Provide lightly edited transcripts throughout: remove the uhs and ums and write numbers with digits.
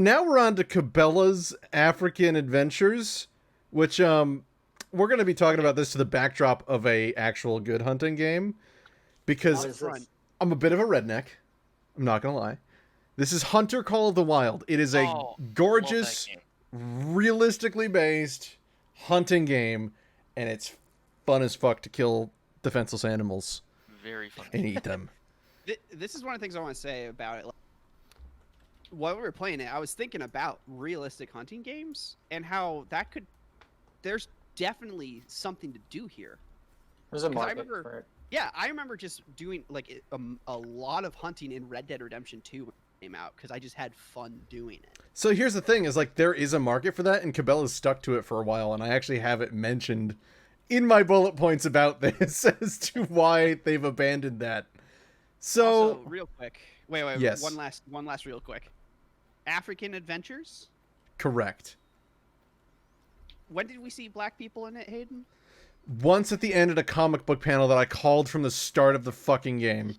now we're on to Cabela's African Adventures, which we're going to be talking about this to the backdrop of a actual good hunting game, because I'm a bit of a redneck. I'm not going to lie. This is Hunter Call of the Wild. It is a gorgeous, realistically based hunting game, and it's fun as fuck to kill defenseless animals. Very fun. And eat them. This is one of the things I want to say about it. While we were playing it, I was thinking about realistic hunting games and how that could. There's definitely something to do here. There's a market for it. Yeah, I remember just doing like a lot of hunting in Red Dead Redemption 2 when it came out because I just had fun doing it. So here's the thing: is like there is a market for that, and Cabela's stuck to it for a while, and I actually have it mentioned in my bullet points about this as to why they've abandoned that. So also, real quick, wait, yes. one last real quick. African Adventures? Correct. When did we see black people in it, Hayden? Once at the end of a comic book panel that I called from the start of the fucking game.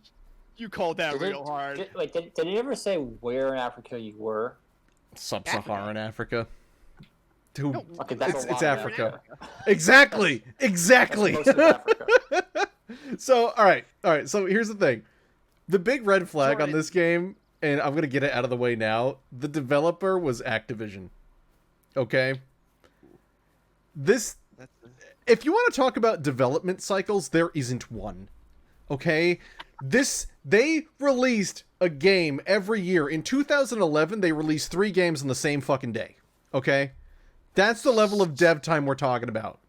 You called that real hard. Did you ever say where in Africa you were? Sub-Saharan Africa. Dude, No, okay, that's it's Africa. Exactly. Most of Africa. So, all right. So here's the thing. The big red flag on this game, and I'm going to get it out of the way now, the developer was Activision. Okay? If you want to talk about development cycles, there isn't one. Okay? They released a game every year. In 2011, they released 3 games on the same fucking day. Okay? That's the level of dev time we're talking about.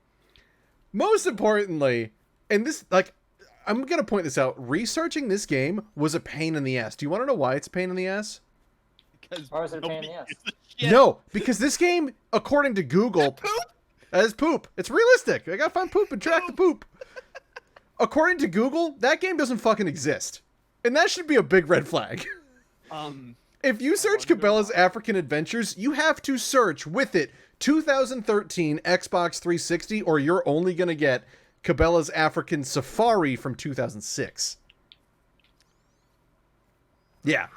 Most importantly, and this, like, I'm going to point this out. Researching this game was a pain in the ass. Do you want to know why it's a pain in the ass? Why was it a pain in the ass? No, because this game, according to Google, is poop. It's realistic. I gotta find poop and track the poop. According to Google, that game doesn't fucking exist. And that should be a big red flag. If you search Cabela's African Adventures, you have to search with it 2013 Xbox 360, or you're only going to get Cabela's African Safari from 2006. Yeah.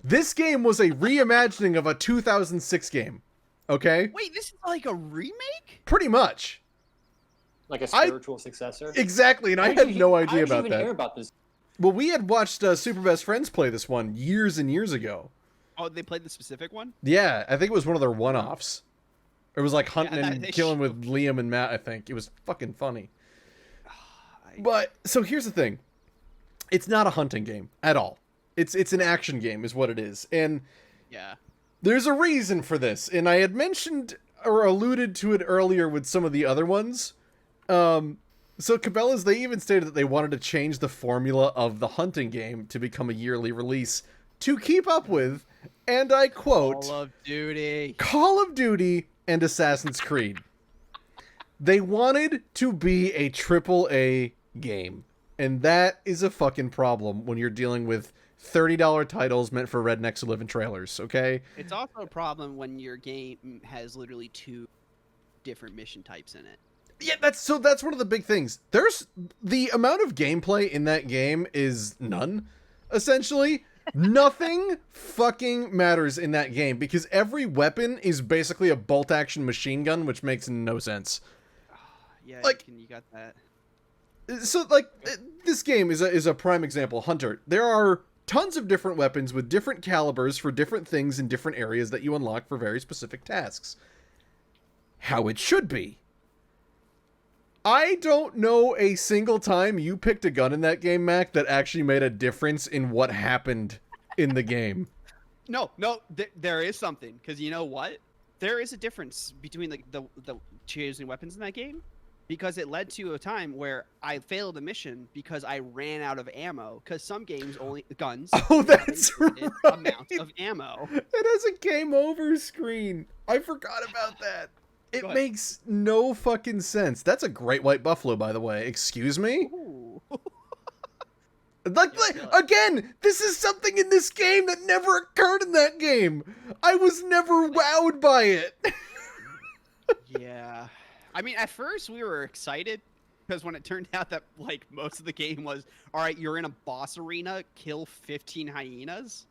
This game was a reimagining of a 2006 game. Okay? Wait, this is like a remake? Pretty much. Like a spiritual successor? Exactly, and I had no idea about that. I didn't even hear about this. Well, we had watched Super Best Friends play this one years and years ago. Oh, they played the specific one? Yeah, I think it was one of their one-offs. It was like hunting and killing with Liam and Matt, I think. It was fucking funny. But, so here's the thing. It's not a hunting game at all. It's an action game is what it is. And yeah, there's a reason for this. And I had mentioned or alluded to it earlier with some of the other ones. So Cabela's, they even stated that they wanted to change the formula of the hunting game to become a yearly release to keep up with, and I quote, Call of Duty and Assassin's Creed. They wanted to be a AAA game. And that is a fucking problem when you're dealing with $30 titles meant for rednecks who live in trailers, okay? It's also a problem when your game has literally 2 different mission types in it. Yeah, that's one of the big things. There's the amount of gameplay in that game is none, essentially. Nothing fucking matters in that game because every weapon is basically a bolt action machine gun, which makes no sense. Yeah, like, you got that. So, like, this game is a prime example. Hunter, there are tons of different weapons with different calibers for different things in different areas that you unlock for very specific tasks. How it should be. I don't know a single time you picked a gun in that game, Mac, that actually made a difference in what happened in the game. No, there is something, because you know what? There is a difference between the choosing weapons in that game. Because it led to a time where I failed a mission because I ran out of ammo. Because some games guns. Oh, that's right. Amount of ammo. It has a game over screen. I forgot about that. It makes no fucking sense. That's a great white buffalo, by the way. Excuse me? Again, this is something in this game that never occurred in that game. I was never wowed by it. Yeah. I mean, at first we were excited because when it turned out that like most of the game was, all right, you're in a boss arena, kill 15 hyenas.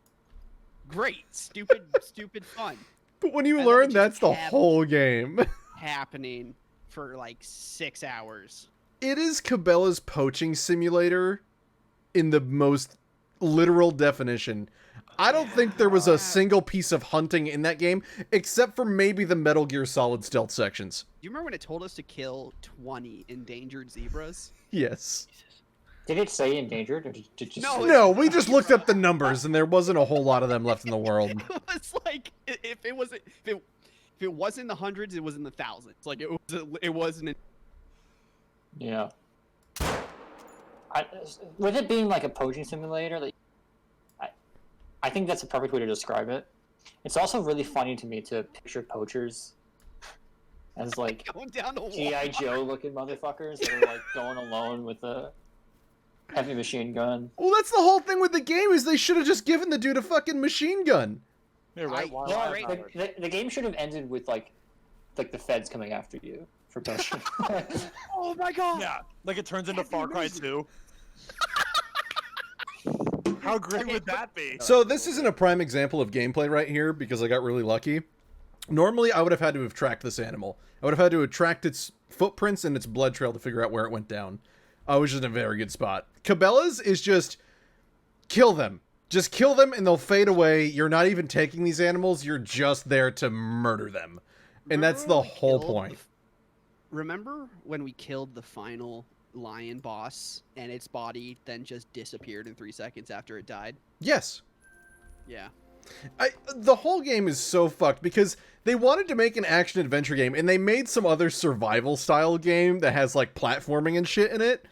Great, stupid fun. But when you And then learn it just that's the kept whole game. happening for like 6 hours. It is Cabela's poaching simulator in the most literal definition. I don't think there was a single piece of hunting in that game, except for maybe the Metal Gear Solid stealth sections. Do you remember when it told us to kill 20 endangered zebras? Yes. Did it say endangered, or did it just No, say- No, we just looked up the numbers, and there wasn't a whole lot of them left in the world. It was like if it was in the hundreds, it was in the thousands. Like it wasn't. Yeah. With it being like a poaching simulator, like, I think that's a perfect way to describe it. It's also really funny to me to picture poachers as like Going down the wall. G.I. Joe looking motherfuckers that are like going alone with a heavy machine gun. Well, that's the whole thing with the game, is they should have just given the dude a fucking machine gun. Yeah, right. Yeah, Yeah, right. the game should have ended with like the feds coming after you for poaching. Oh my god! Yeah, like it turns into That'd be Far Cry amazing. 2. How great would that be? So this isn't a prime example of gameplay right here, because I got really lucky. Normally, I would have had to have tracked this animal. I would have had to have tracked its footprints and its blood trail to figure out where it went down. I was just in a very good spot. Cabela's is just kill them. Just kill them and they'll fade away. You're not even taking these animals. You're just there to murder them. And that's the whole point. Remember when we killed the final lion boss and its body then just disappeared in 3 seconds after it died? Yes. Yeah. The whole game is so fucked because they wanted to make an action adventure game and they made some other survival style game that has like platforming and shit in it.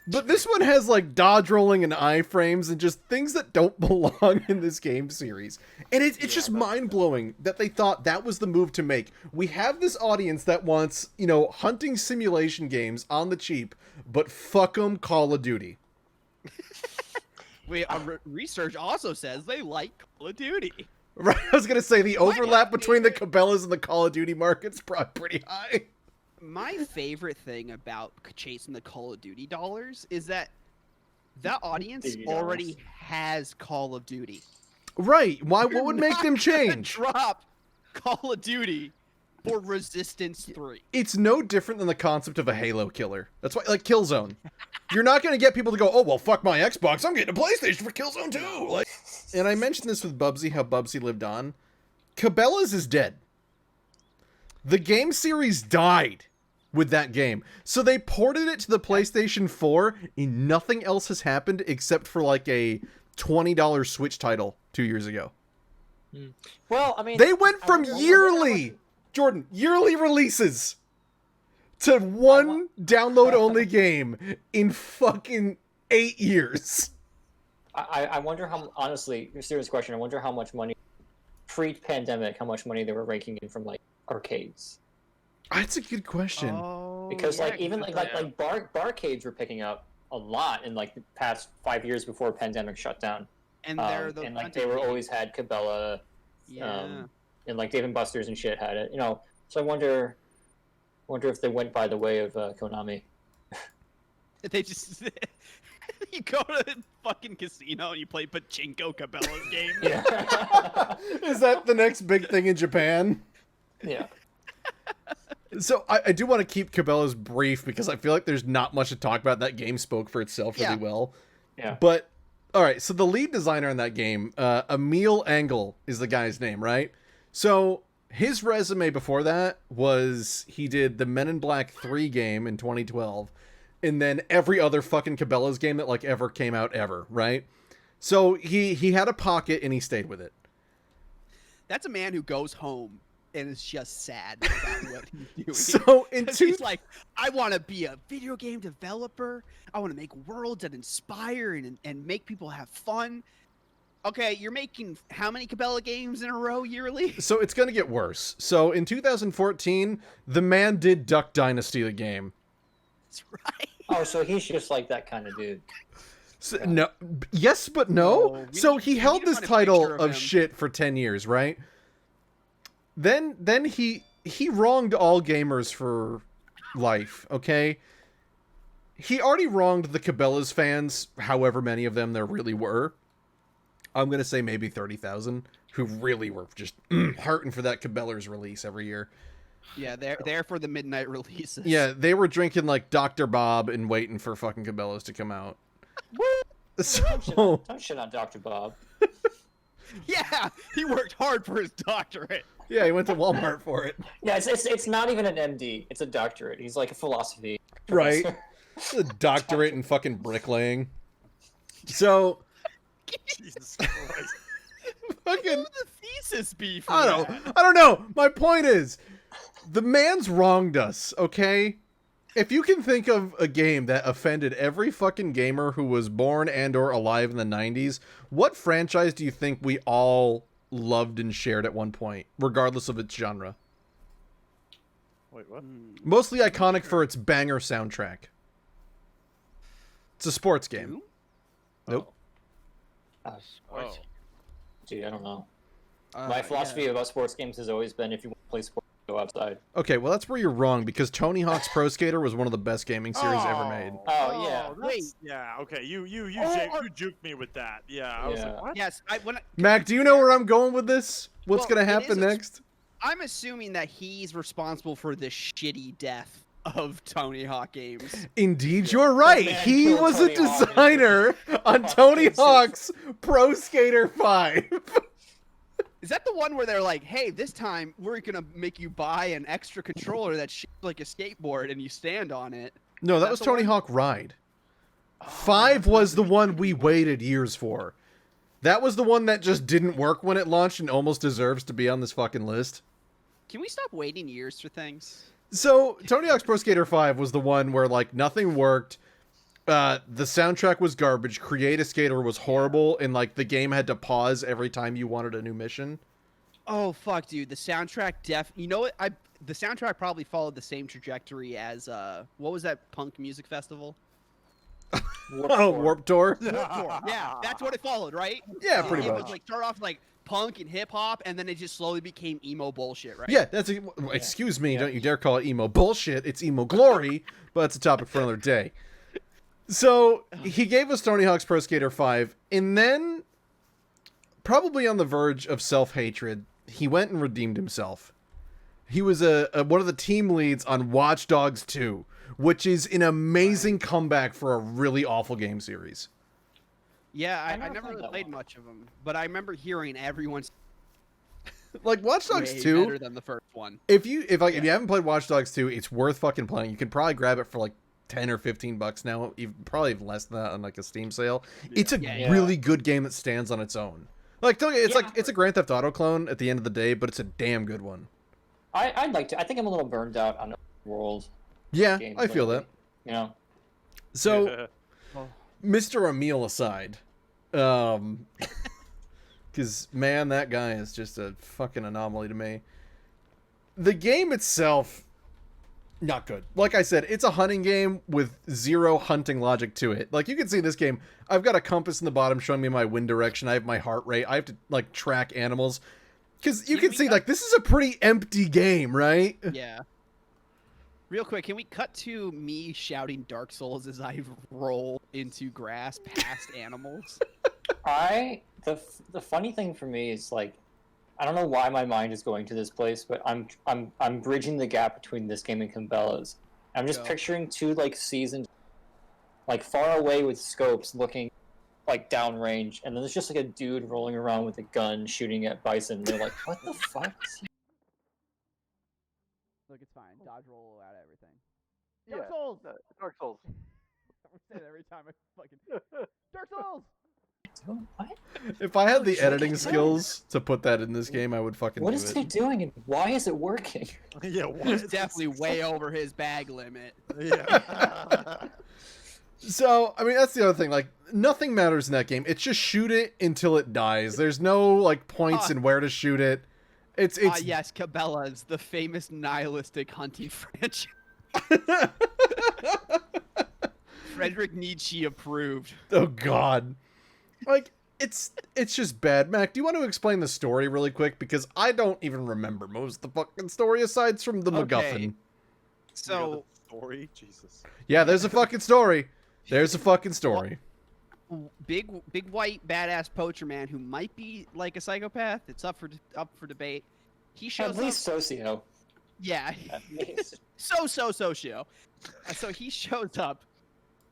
But this one has like dodge rolling and iframes and just things that don't belong in this game series. And it's just mind blowing that they thought that was the move to make. We have this audience that wants, you know, hunting simulation games on the cheap, but fuck 'em Call of Duty. Research also says they like Call of Duty. Right, I was gonna say the overlap my between the favorite- Cabela's and the Call of Duty market's probably pretty high. My favorite thing about chasing the Call of Duty dollars is that that audience Duty already dollars. has Call of Duty. Right, why? What You're would make not them gonna change? Drop Call of Duty for Resistance 3. It's no different than the concept of a Halo killer. That's why, like Killzone. You're not going to get people to go, oh, well, fuck my Xbox. I'm getting a PlayStation for Killzone 2. Like, and I mentioned this with Bubsy, how Bubsy lived on. Cabela's is dead. The game series died with that game. So they ported it to the PlayStation 4, and nothing else has happened except for like a $20 Switch title 2 years ago. Well, I mean, They went from I wonder how yearly, much- Jordan, yearly releases to one download-only game in fucking 8 years. I wonder how, honestly, a serious question. I wonder how much money, pre-pandemic, how much money they were raking in from like arcades. That's a good question. Oh, Because yeah, like even because like barcades were picking up a lot in like the past 5 years before pandemic shut down. and they're the And like they were always had Cabela, yeah. and like Dave and Buster's and shit had it. You know, so I wonder if they went by the way of Konami. They just you go to the fucking casino and you play Pachinko Cabela's game. Yeah. Is that the next big thing in Japan? Yeah. So I do want to keep Cabela's brief because I feel like there's not much to talk about. That game spoke for itself really Yeah. well. Yeah. But, all right, so the lead designer in that game, Emil Engel is the guy's name, right? So his resume before that was he did the Men in Black 3 game in 2012, and then every other fucking Cabela's game that like ever came out ever, right? So he had a pocket and he stayed with it. That's a man who goes home and is just sad about what he's doing. So in 'Cause two, he's like, I want to be a video game developer. I want to make worlds that inspire and make people have fun. Okay, you're making how many Cabela games in a row yearly? so it's going to get worse. So in 2014, the man did Duck Dynasty the game. That's right. Oh, so he's just like that kind of dude. So, no, yes, but no. No, we So need- he we held need to this find a title picture of of him. shit for 10 years, right? Then he wronged all gamers for life, okay? He already wronged the Cabela's fans, however many of them there really were. I'm gonna say maybe 30,000 who really were just hearting for that Cabela's release every year. Yeah, they're there for the midnight releases. Yeah, they were drinking like Dr. Bob and waiting for fucking Cabela's to come out. So, Don't shit on Dr. Bob. Yeah, he worked hard for his doctorate. yeah, he went to Walmart for it. Yeah, it's not even an MD. It's a doctorate. He's like a philosophy Right. professor. A doctorate in fucking bricklaying. So, Jesus Christ. fucking, What would the thesis be for I don't know. My point is, the man's wronged us, okay? If you can think of a game that offended every fucking gamer who was born and or alive in the 90s, what franchise do you think we all loved and shared at one point, regardless of its genre? Wait, what? Mostly iconic for its banger soundtrack. It's a sports game. Doom? Nope. Oh. Dude, I don't know. My philosophy about sports games has always been if you want to play sports, go outside. Okay, well that's where you're wrong, because Tony Hawk's Pro Skater was one of the best gaming series ever made. Oh, yeah. That's- Yeah, okay. You juked me with that. Yeah, I was Yeah. like, what? Yes, Mac, do you know where I'm going with this? What's Well, gonna it happen is a- next? I'm assuming that he's responsible for the shitty death of Tony Hawk games. Indeed, you're right. Man He killed was a Tony Hawk. designer on Tony Jesus. Hawk's Pro Skater 5. Is that the one where they're like, "Hey, this time we're gonna make you buy an extra controller that's shaped like a skateboard and you stand on it"? No, that That's was the Tony one? Hawk Ride. 5 was the one we waited years for. That was the one that just didn't work when it launched and almost deserves to be on this fucking list. Can we stop waiting years for things? So, Tony Hawk's Pro Skater 5 was the one where, like, nothing worked. The soundtrack was garbage. Create a Skater was horrible. And, like, the game had to pause every time you wanted a new mission. Oh fuck, dude! The soundtrack you know what? The soundtrack probably followed the same trajectory as what was that punk music festival? Warped Tour. Yeah, that's what it followed, right? Yeah, pretty It much. was like start off like punk and hip hop, and then it just slowly became emo bullshit, right? Yeah, that's excuse me, don't you dare call it emo bullshit. It's emo glory, but it's a topic for another day. So, he gave us Tony Hawk's Pro Skater 5, and then, probably on the verge of self-hatred, he went and redeemed himself. He was one of the team leads on Watch Dogs 2, which is an amazing comeback for a really awful game series. Yeah, I never never played really that played one. much of them, but I remember hearing everyone's Like, Watch Dogs way 2, better than the first one. if you haven't played Watch Dogs 2, it's worth fucking playing. You can probably grab it for like 10 or 15 bucks now, even probably even less than that on like a Steam sale. It's a Yeah. really good game that stands on its own. Like, don't get- it's Yeah. like it's a Grand Theft Auto clone at the end of the day, but it's a damn good one. I'd like to. I think I'm a little burned out on world Yeah, games. I feel lately, that. You know? So, Mr. Emil aside, because man, that guy is just a fucking anomaly to me. The game itself, not good. Like I said, it's a hunting game with zero hunting logic to it. Like, you can see in this game, I've got a compass in the bottom showing me my wind direction. I have my heart rate. I have to like track animals. Because you Can can we see, got- like, this is a pretty empty game, right? Yeah. Real quick, can we cut to me shouting Dark Souls as I roll into grass past animals? The funny thing for me is like, I don't know why my mind is going to this place, but I'm bridging the gap between this game and Cabela's. I'm just Go. picturing two like seasoned, like far away with scopes, looking like downrange, and then there's just like a dude rolling around with a gun shooting at bison. And they're like, what the fuck? Look, it's fine. Dodge roll out of everything. Yeah, Dark Souls! Dark Souls. I say that every time I fucking... Dark Souls! What? If I had the shit. editing skills to put that in this game, I would fucking What do is it. he doing, and why is it working? Yeah, what? He's definitely way over his bag limit. Yeah. So, I mean, that's the other thing. Like, nothing matters in that game. It's just shoot it until it dies. There's no, like, points in where to shoot it. It's Yes, Cabela's, the famous nihilistic hunting franchise. Frederick Nietzsche approved. Oh, God. Like, it's just bad. Mac, do you want to explain the story really quick? Because I don't even remember most of the fucking story aside from the Okay. MacGuffin. So, story, Jesus. Yeah, there's a fucking story. There's a fucking story. big white badass poacher man who might be like a psychopath. It's up for debate. He shows At least socio. Yeah. At least. Socio. So he shows up,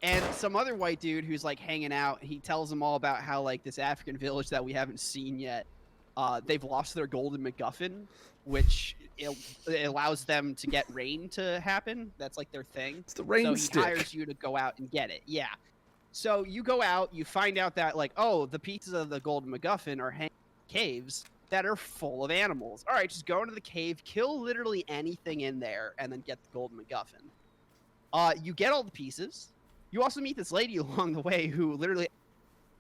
and some other white dude who's like hanging out. He tells them all about how like this African village that we haven't seen yet, they've lost their golden MacGuffin, which it allows them to get rain to happen. That's like their thing. It's the rain so stick. he hires you to go out and get it. Yeah. So you go out, you find out that like, oh, the pieces of the golden MacGuffin are hanging in caves that are full of animals. All right, just go into the cave, kill literally anything in there, and then get the golden MacGuffin. You get all the pieces. You also meet this lady along the way who literally,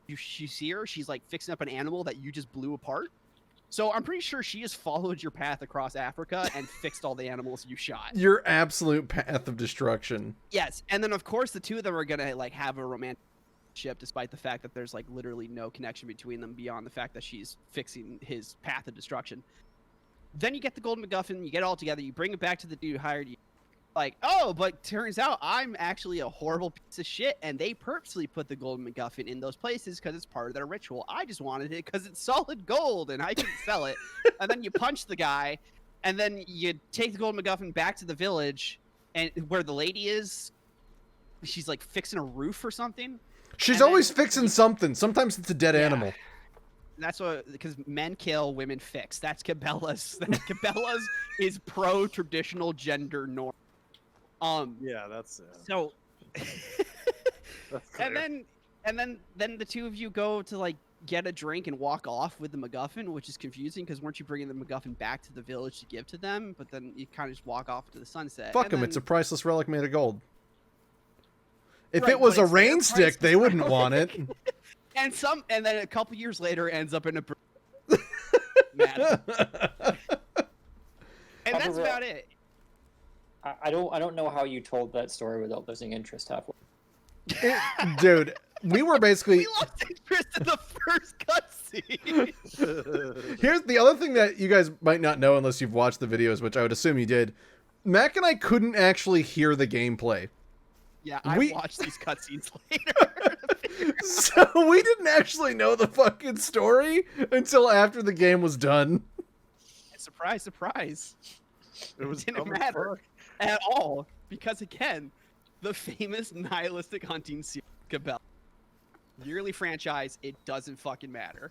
you see her, she's like fixing up an animal that you just blew apart. So I'm pretty sure she has followed your path across Africa and fixed all the animals you shot. Your absolute path of destruction. Yes, and then of course the two of them are gonna like have a romantic ship, despite the fact that there's like literally no connection between them beyond the fact that she's fixing his path of destruction. Then you get the golden MacGuffin, you get it all together, you bring it back to the dude who hired you. Like, oh, but turns out I'm actually a horrible piece of shit, and they purposely put the golden MacGuffin in those places because it's part of their ritual. I just wanted it because it's solid gold and I can sell it. And then you punch the guy, and then you take the golden MacGuffin back to the village, and where the lady is, she's like fixing a roof or something. She's And always then fixing something. Sometimes it's a dead animal. That's what, because men kill, women fix. That's Cabela's. Cabela's is pro traditional gender norm. Yeah, that's So, that's clear. and then the two of you go to like get a drink and walk off with the MacGuffin, which is confusing because weren't you bringing the MacGuffin back to the village to give to them? But then you kind of just walk off to the sunset. Fuck And them. then- It's a priceless relic made of gold. If Right, it was but a it's their rain stick, they priceless wouldn't relic. want it. and then a couple years later ends up in a mad. And that's about it. I don't know how you told that story without losing interest halfway. Dude, we were basically... We lost interest in the first cutscene. Here's the other thing that you guys might not know unless you've watched the videos, which I would assume you did. Mac and I couldn't actually hear the gameplay. Yeah, I We- watched these cutscenes later. So we didn't actually know the fucking story until after the game was done. Surprise, surprise. It was Didn't dumb as matter. fuck. At all, because again, the famous nihilistic hunting series, Cabela. Yearly franchise, it doesn't fucking matter.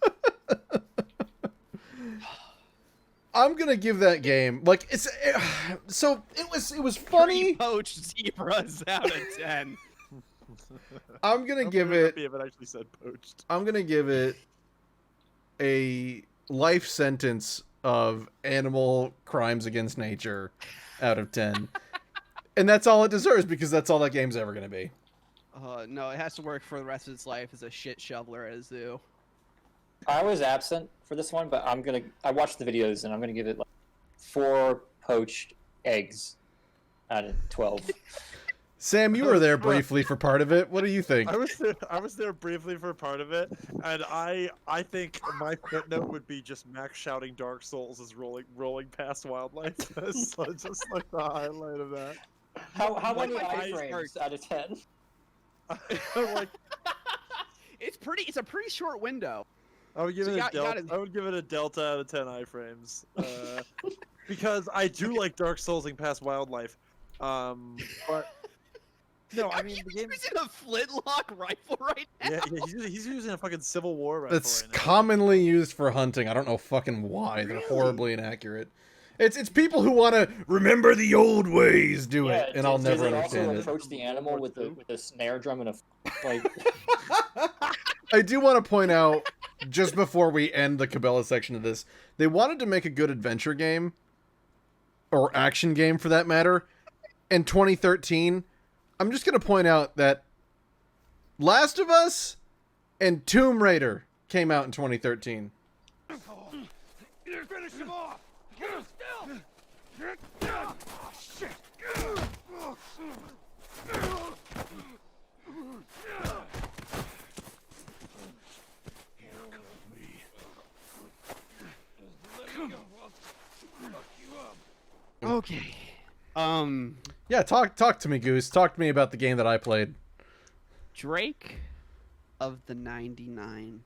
I'm gonna give that game like it was funny. Poached zebras out of 10. I'm gonna I'm give very it. happy if it actually said poached. I'm gonna give it a life sentence of animal crimes against nature out of 10. And that's all it deserves because that's all that game's ever gonna be. No, it has to work for the rest of its life as a shit shoveler at a zoo. I was absent for this one, but I watched the videos and I'm gonna give it like 4 poached eggs out of 12. Sam, you were there briefly for part of it. What do you think? I was there briefly for part of it, and I think my footnote would be just Max shouting Dark Souls is rolling past wildlife. That's just like the highlight of that. How One many of my favorite iframes out of 10? Like, It's a pretty short window. I would give So it you a delta. gotta- I would give it a delta out of 10 iframes, because I do like Dark Soulsing past wildlife, but no, I Are mean you the game. using a flintlock rifle right now? Yeah, he's using a fucking Civil War rifle That's right now. commonly used for hunting. I don't know fucking why. They're horribly inaccurate. It's people who want to remember the old ways do it, and I'll never does understand it. it. Also approach the animal with a snare drum and a like. I do want to point out, just before we end the Cabela section of this, they wanted to make a good adventure game, or action game for that matter, in 2013. I'm just going to point out that Last of Us and Tomb Raider came out in 2013. Finish him off! Get him still! Oh, shit! Okay. Yeah, talk to me, Goose. Talk to me about the game that I played. Drake of the 99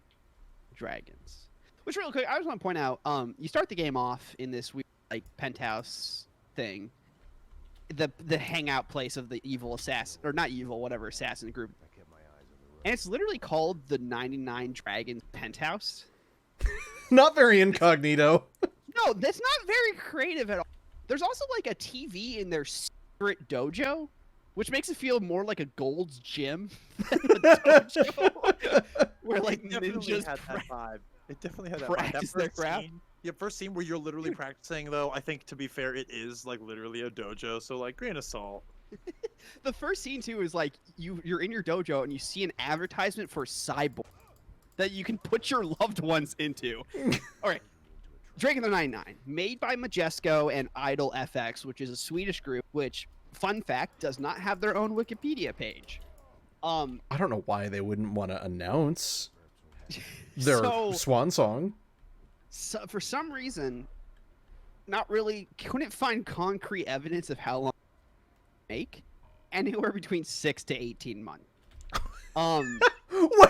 Dragons. Which real quick, I just want to point out, you start the game off in this weird, like, penthouse thing. The hangout place of the evil assassin, or not evil, whatever, assassin group. And it's literally called the 99 Dragons Penthouse. Not very incognito. No, that's not very creative at all. There's also like a TV in their secret dojo, which makes it feel more like a Gold's Gym than a dojo, where like Definitely ninjas had that vibe. It definitely had that vibe. That practice their first craft. scene, first scene where you're literally practicing, though. I think to be fair, it is like literally a dojo. So like, grain of salt. The first scene too is like you're in your dojo and you see an advertisement for Cyborg that you can put your loved ones into. All right. Drake of the 99, made by Majesco and Idle FX, which is a Swedish group, which, fun fact, does not have their own Wikipedia page. I don't know why they wouldn't want to announce their So- swan song. So, for some reason, couldn't find concrete evidence of how long they make. Anywhere between 6 to 18 months.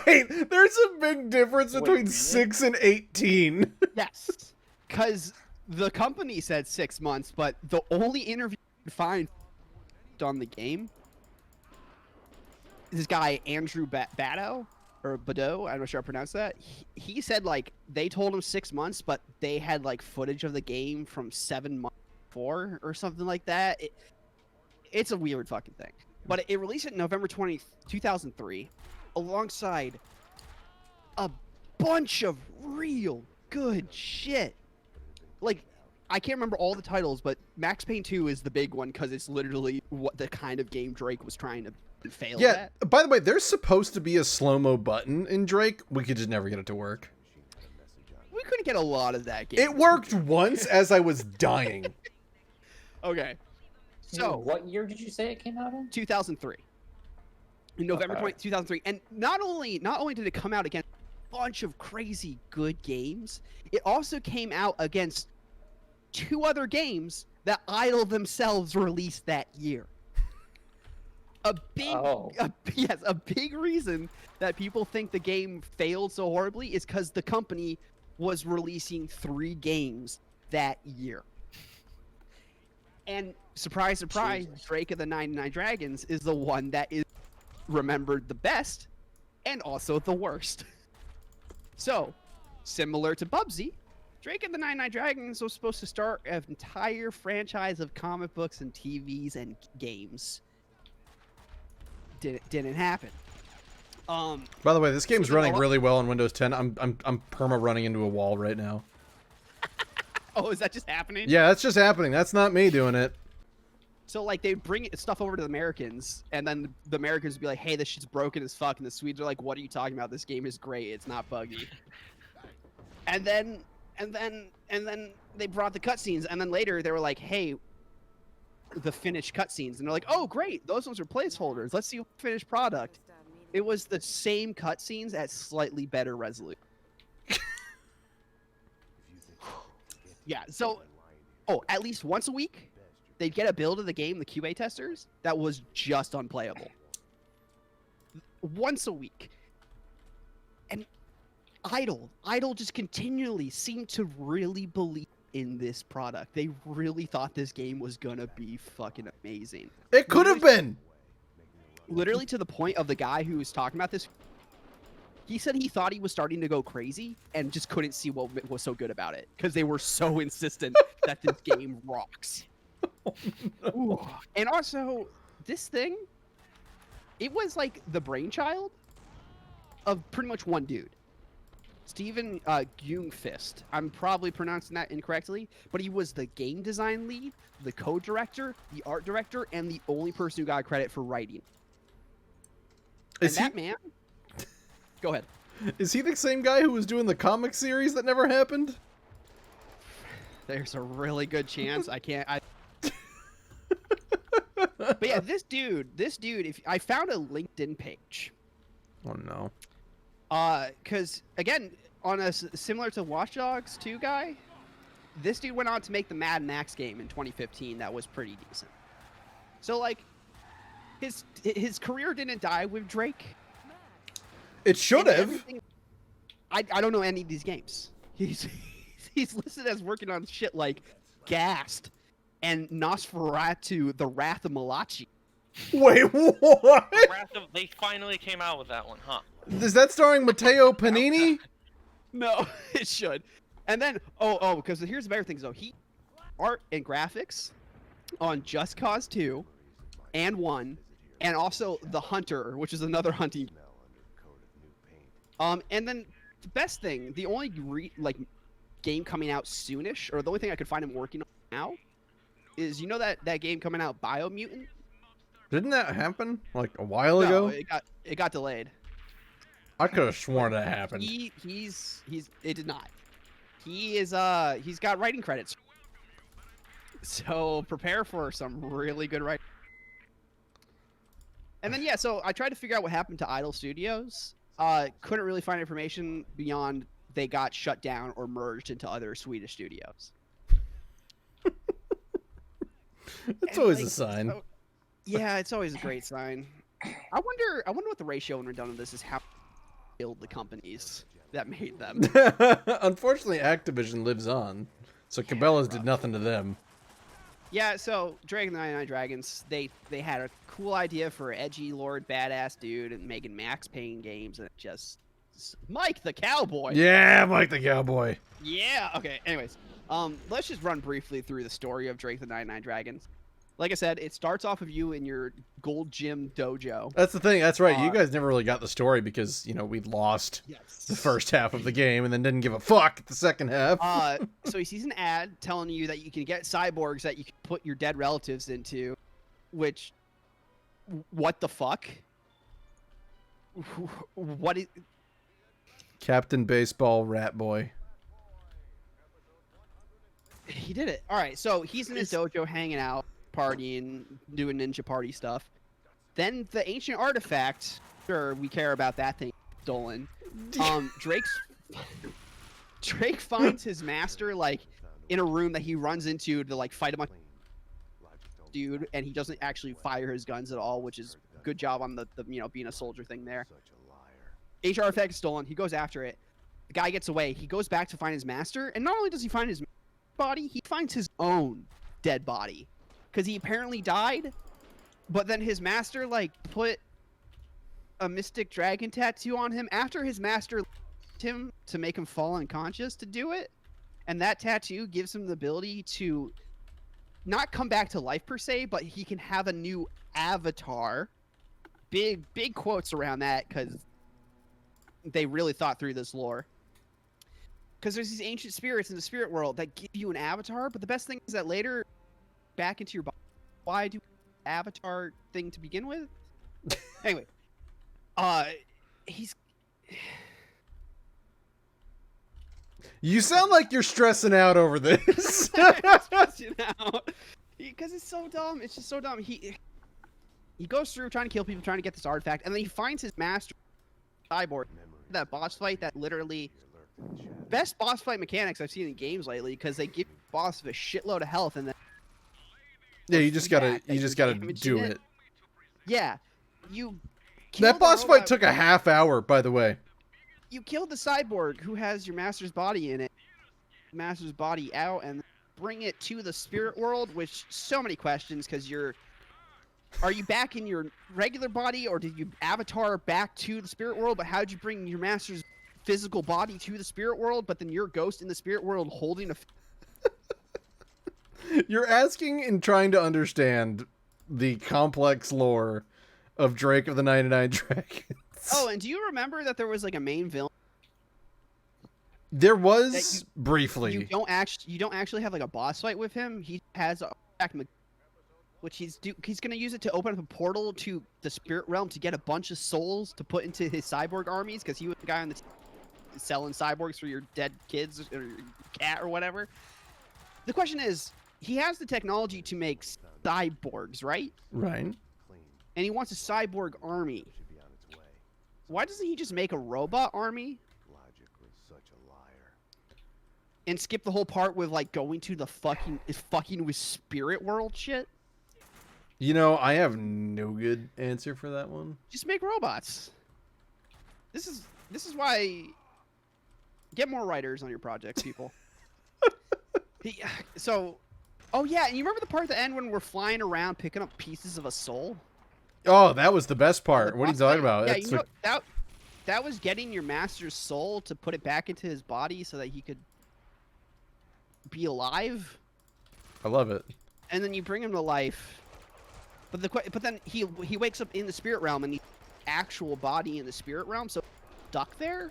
Wait, there's a big difference between really? 6 and 18. Yes, because the company said 6 months, but the only interview you could find on the game, this guy Andrew Badeau, or Badeau, I'm not sure how to pronounce that. He said like they told him 6 months, but they had like footage of the game from 7 months before or something like that. It's a weird fucking thing. But it released it November 20th, 2003, alongside a bunch of real good shit. Like, I can't remember all the titles, but Max Payne 2 is the big one because it's literally what the kind of game Drake was trying to fail Yeah, at. by the way, there's supposed to be a slow-mo button in Drake. We could just never get it to work. We couldn't get a lot of that game. It worked once as I was dying. Okay. So, So, what year did you say it came out in? 2003. In November Okay. 2003. And not only did it come out against a bunch of crazy good games, it also came out against 2 other games that Idle themselves released that year. A big reason that people think the game failed so horribly is because the company was releasing 3 games that year. And surprise, surprise, Jesus. Drake of the 99 Dragons is the one that is remembered the best and also the worst. So, similar to Bubsy, Drake of the 99 Dragons was supposed to start an entire franchise of comic books and TVs and games. Didn't happen. By the way, this game's running really well on Windows 10. I'm perma running into a wall right now. Oh, is that just happening? Yeah, that's just happening. That's not me doing it. So like they bring stuff over to the Americans, and then the Americans would be like, "Hey, this shit's broken as fuck," and the Swedes are like, "What are you talking about? This game is great. It's not buggy." and then they brought the cutscenes, and then later they were like, "Hey, the finished cutscenes," and they're like, "Oh, great, those ones are placeholders. Let's see the finished product." It was the same cutscenes at slightly better resolution. Yeah, so at least once a week, they'd get a build of the game, the QA testers, that was just unplayable. Once a week. And Idle just continually seemed to really believe in this product. They really thought this game was gonna be fucking amazing. It could have been. Literally to the point of the guy who was talking about this, he said he thought he was starting to go crazy and just couldn't see what was so good about it because they were so insistent that this game rocks. Ooh. And also, this thing, it was like the brainchild of pretty much one dude. Steven Ljungqvist. I'm probably pronouncing that incorrectly, but he was the game design lead, the code director, the art director, and the only person who got credit for writing. Is And that man... Go ahead. Is he the same guy who was doing the comic series that never happened? There's a really good chance. But yeah, this dude, if I found a LinkedIn page. Oh no. Because again, on a similar to Watch Dogs 2 guy, this dude went on to make the Mad Max game in 2015 that was pretty decent. So like, his career didn't die with Drake. It should And have. everything- I don't know any of these games. He's he's listed as working on shit like Gast and Nosferatu: The Wrath of Malachi. Wait, what? They finally came out with that one, huh? Is that starring Matteo Panini? No, it should. And then because here's the better things though. He art and graphics on Just Cause 2 and 1, and also The Hunter, which is another hunting. And then the best thing, the only game coming out soonish, or the only thing I could find him working on now, is that game coming out, Biomutant. Didn't that happen like a while No, ago? it got delayed. I could have sworn that happened. It did not. He's got writing credits. So prepare for some really good writing. And then so I tried to figure out what happened to Idle Studios. Couldn't really find information beyond they got shut down or merged into other Swedish studios. That's always a sign. so- yeah, it's always a great sign. I wonder what the ratio when we're done with this is how killed the companies that made them. Unfortunately, Activision lives on, so Cabela's did nothing to them. Yeah, so Dragon the 99 Dragons, they had a cool idea for edgy lord badass dude and making Max Payne games, and it just Mike the Cowboy. Yeah, Mike the Cowboy. Yeah. Okay. Anyways, let's just run briefly through the story of Drake the 99 Dragons. Like I said, it starts off of you in your Gold Gym dojo. That's the thing. That's right. You guys never really got the story because we'd lost Yes. the first half of the game and then didn't give a fuck at the second half. So he sees an ad telling you that you can get cyborgs that you can put your dead relatives into, which, what the fuck? What is? Captain Baseball Rat Boy. He did it. All right, so he's in his dojo hanging out, partying, doing ninja party stuff. Then the ancient artifact, sure, we care about that thing stolen. Drake finds his master like in a room that he runs into to like fight a bunch of dude, and he doesn't actually fire his guns at all, which is good job on the being a soldier thing there. Ancient artifact is stolen. He goes after it. The guy gets away. He goes back to find his master, and not only does he find his body, he finds his own dead body because he apparently died, but then his master like put a mystic dragon tattoo on him after his master left him to make him fall unconscious to do it, and that tattoo gives him the ability to not come back to life per se, but he can have a new avatar. Big quotes around that because they really thought through this lore. Because there's these ancient spirits in the spirit world that give you an avatar, but the best thing is that later, back into your body. Why do avatar thing to begin with? Anyway, he's. You sound like you're stressing out over this. Because it's so dumb. It's just so dumb. He goes through trying to kill people, trying to get this artifact, and then he finds his master, cyborg. That boss fight that literally best boss fight mechanics I've seen in games lately, because they give the boss a shitload of health and then You just gotta do it. Yeah, That boss fight took a half hour, by the way. You killed the cyborg who has your master's body in it, master's body out, and bring it to the spirit world. Which so many questions because are you back in your regular body, or did you avatar back to the spirit world? But how'd you bring your master's physical body to the spirit world, but then you're a ghost in the spirit world holding a... You're asking and trying to understand the complex lore of Drake of the 99 Dragons. Oh, and do you remember that there was like a main villain? There was briefly. You don't actually have like a boss fight with him. He has a which he's gonna use it to open up a portal to the spirit realm to get a bunch of souls to put into his cyborg armies, because he was the guy on the selling cyborgs for your dead kids or your cat or whatever. The question is, he has the technology to make cyborgs, right? Right. And he wants a cyborg army. Why doesn't he just make a robot army? And skip the whole part with like going to the fucking with spirit world shit? I have no good answer for that one. Just make robots. This is why get more writers on your projects, people. Oh yeah, and you remember the part at the end when we're flying around picking up pieces of a soul? Oh, that was the best part. The What are you boss talking fight? about? Yeah, That's you know that was getting your master's soul to put it back into his body so that he could be alive, I love it. and then you bring him to life. But then he wakes up in the spirit realm and he's actual body in the spirit realm, so stuck there.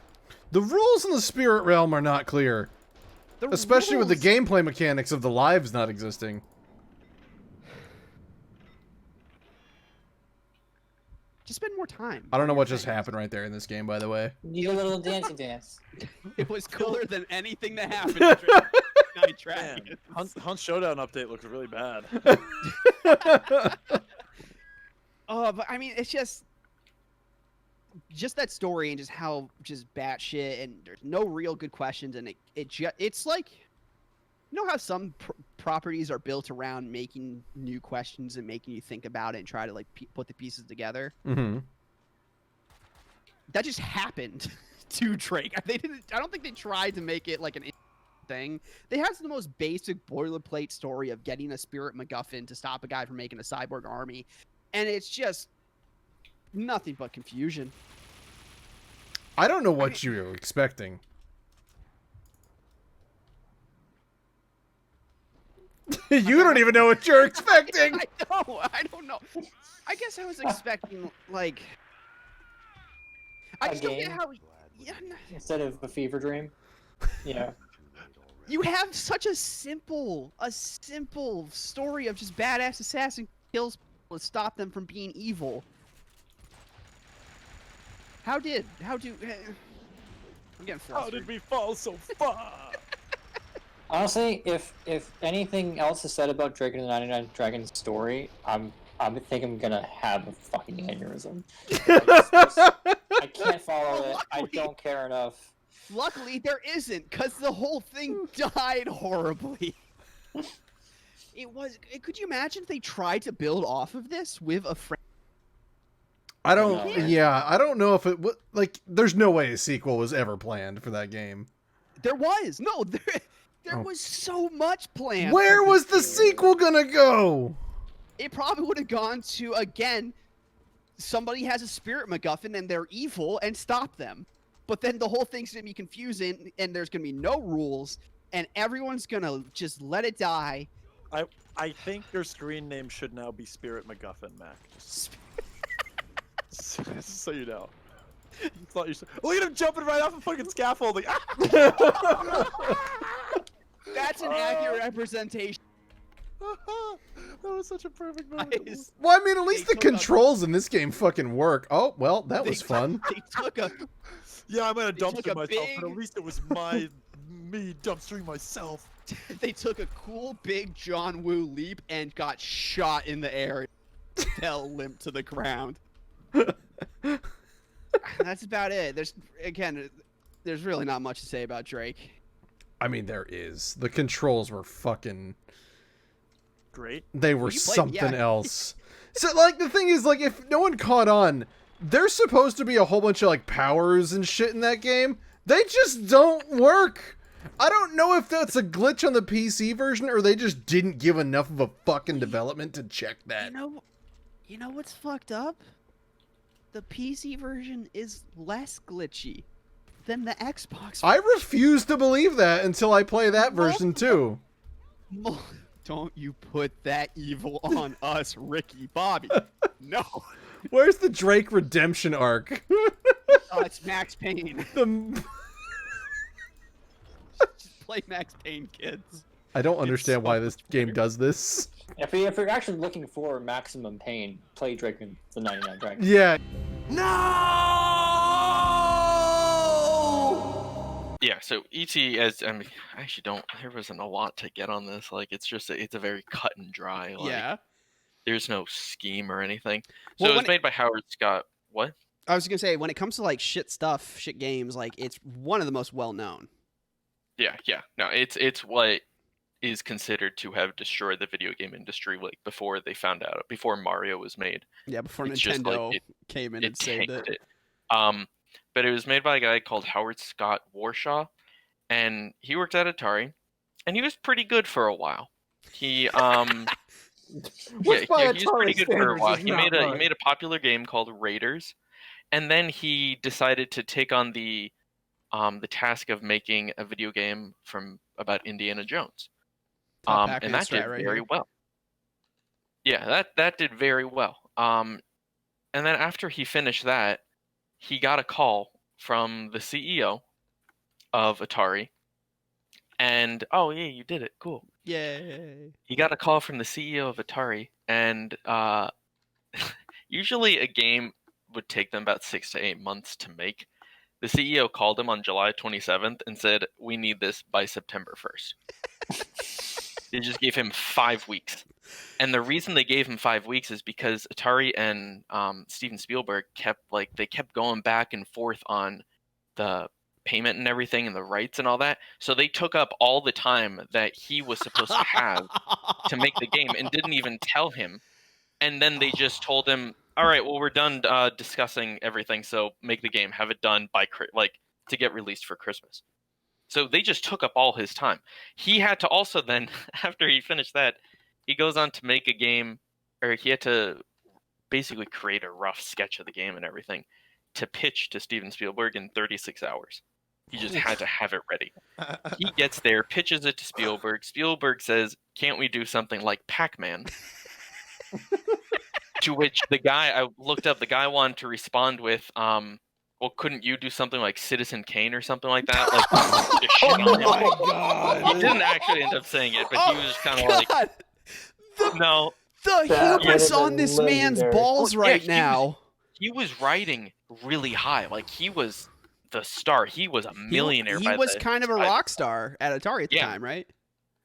The rules in the spirit realm are not clear. The Especially with the rules- gameplay mechanics of the lives not existing. Just spend more time. I don't on know your what just things. happened right there in this game, by the way. You get a little dancey dance. It was cooler than anything that happened. in Dragon Knight Man, Dragons. Hunt Showdown update looks really bad. Oh, but I mean, it's just that story and just how just batshit and there's no real good questions and it's like, you know how some properties are built around making new questions and making you think about it and try to like put the pieces together. Mm-hmm. That just happened to Drake. I don't think they tried to make it like an thing. They had the most basic boilerplate story of getting a spirit MacGuffin to stop a guy from making a cyborg army, and it's just nothing but confusion. I don't know what you were expecting. You don't even know what you're expecting. I don't know. I guess I was expecting like. I A just don't get game? how. Yeah, Instead of a fever dream. Yeah. you have such a simple story of just badass assassin kills people to stop them from being evil. How do? I'm getting How flustered. did we fall so far? Honestly, if anything else is said about Drake and the 99 Dragons story, I think I'm gonna have a fucking aneurysm. I can't follow it. I don't care enough. Luckily, there isn't, because the whole thing died horribly. Could you imagine if they tried to build off of this with a friend? I don't. No. Yeah, I don't know if it would. Like, there's no way a sequel was ever planned for that game. There was. No, there Oh. was so much planned. Where for was this the game. sequel gonna go? It probably would have gone to, again, somebody has a spirit MacGuffin and they're evil and stop them. But then the whole thing's going to be confusing and there's going to be no rules and everyone's going to just let it die. I think your screen name should now be Spirit MacGuffin, Mac. Just so you know. Thought you should... Look at him jumping right off of fucking scaffolding. That's an accurate representation. That was such a perfect moment. Guys. Well, I mean, at least They the took a- controls in this game fucking work. Oh, well, that was fun. They took a Yeah, I'm gonna They took dumpster a myself, but big- at least it was me dumpstering myself. they took a cool big John Woo leap and got shot in the air and fell limp to the ground. That's about it. There's really not much to say about Drake. I mean, there is. The controls were fucking... Great. They were you played- something yeah. else. So, like, the thing is, like, if no one caught on, there's supposed to be a whole bunch of, like, powers and shit in that game. They just don't work. I don't know if that's a glitch on the PC version or they just didn't give enough of a fucking development to check that. You know what's fucked up? The PC version is less glitchy than the Xbox. I refuse to believe that until I play that version too. Don't you put that evil on us, Ricky Bobby. No. Where's the Drake redemption arc? Oh, it's Max Payne. The... Just play Max Payne, kids. I don't understand so why this much game better. does this. If you're actually looking for maximum pain, play Drake and the 99 Dragons. Yeah. Yeah, so ET, as I mean, I actually don't. There wasn't a lot to get on this. Like, it's just it's a very cut and dry. Like, Yeah. there's no scheme or anything. So Well, it when was made by Howard Scott. What? I was gonna say, when it comes to like shit stuff, shit games, like it's one of the most well known. Yeah. No, it's what is considered to have destroyed the video game industry. Like before Mario was made. Yeah, before It's just, like, Nintendo came in and It saved tanked it. it. but it was made by a guy called Howard Scott Warshaw, and he worked at Atari, and he was pretty good for a while. He Which by he was pretty Atari good for a standards while. is He not made much. a popular game called Raiders, and then he decided to take on the task of making a video game about Indiana Jones. Top And Pac-Man that strat did right very here. well. Yeah, that did very well. And then after he finished that, he got a call from the CEO of Atari, and oh yeah, you did it, cool. Yay. He got a call from the CEO of Atari, and usually a game would take them about 6 to 8 months to make. The CEO called him on July 27th and said, "We need this by September 1st." They just gave him 5 weeks. And the reason they gave him 5 weeks is because Atari and Steven Spielberg kept going back and forth on the payment and everything and the rights and all that. So they took up all the time that he was supposed to have to make the game and didn't even tell him. And then they just told him, "All right, well, we're done discussing everything, so make the game, have it done by to get released for Christmas." So they just took up all his time. He had to also then, after he finished that, he goes on to make a game, or he had to basically create a rough sketch of the game and everything to pitch to Steven Spielberg in 36 hours. He just had to have it ready. He gets there, pitches it to Spielberg. Spielberg says, "Can't we do something like Pac-Man?" To which the guy wanted to respond with, "Well, couldn't you do something like Citizen Kane or something like that?" Like, just shit on him. God. He didn't actually end up saying it, but he was just kind of like, God. "No." The That hubris would've on been this man's legendary. balls Well, yeah, right now. He was riding really high. Like, he was the star. He was a millionaire. He by was the kind of a by- rock star at Atari at the Yeah. time, right?